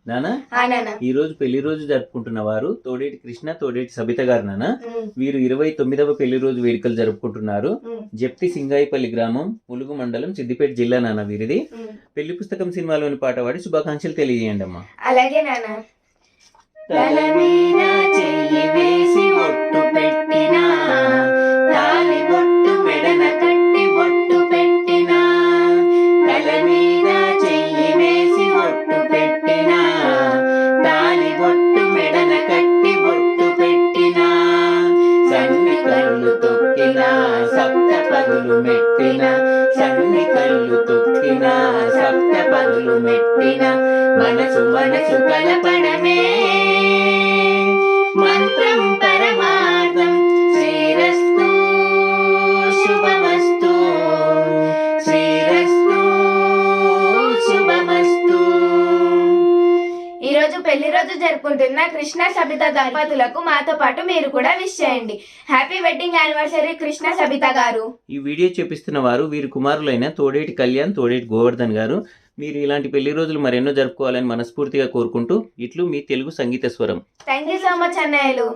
నానా ఈ రోజు పెళ్లి రోజు జరుపుకుంటున్న వారు తోడేటి కృష్ణ తోడేటి సబిత గారు నానా. వీరు 29వ పెళ్లి రోజు వేడుకలు జరుపుకుంటున్నారు. జప్తి సింగాయిపల్లి గ్రామం, ములుగు మండలం, సిద్దిపేట జిల్లా నాన్న వీరిది. పెళ్లి పుస్తకం సినిమాలోని పాట పాడి శుభాకాంక్షలు తెలియజేయండి అమ్మా. అలాగే నాన్న. తల మీద చెయ్యి వేసి ఒట్టు పెట్టినా, తాళి బొట్టు మెడన కట్టి బొట్టు పెట్టినా, తల మీద చెయ్యి వేసి ఒట్టు పెట్టినా, తాళి బొట్టు మెడన కట్టి బొట్టు పెట్టినా, సన్ని కళ్ళు తొక్కినా సప్త పదులు మెట్టినా, సన్ని కళ్ళు తొక్కినా సప్త పదులు మెట్టినా, మనసు మనసు కలపడమే మంత్రం పరమార్థం. శ్రీరస్తు శుభమస్తు, శ్రీరస్తు శుభమస్తు. ఈ రోజు పెళ్లి రోజు జరుపుకుంటున్న కృష్ణ సబిత దంపతులకు మాతో పాటు మీరు కూడా విష్ చేయండి. Happy wedding anniversary Krishna Sabitha గారు. ఈ వీడియో చూపిస్తున్న వారు వీరి కుమారులైన తోడేటి కళ్యాణ్, తోడేటి గోవర్ధన్ గారు. మీరు ఇలాంటి పెళ్లి రోజులు మరెన్నో జరుపుకోవాలని మనస్ఫూర్తిగా కోరుకుంటూ ఇట్లు మీ తెలుగు సంగీత స్వరం. థ్యాంక్ యూ సో మచ్ అన్నయ్యలు.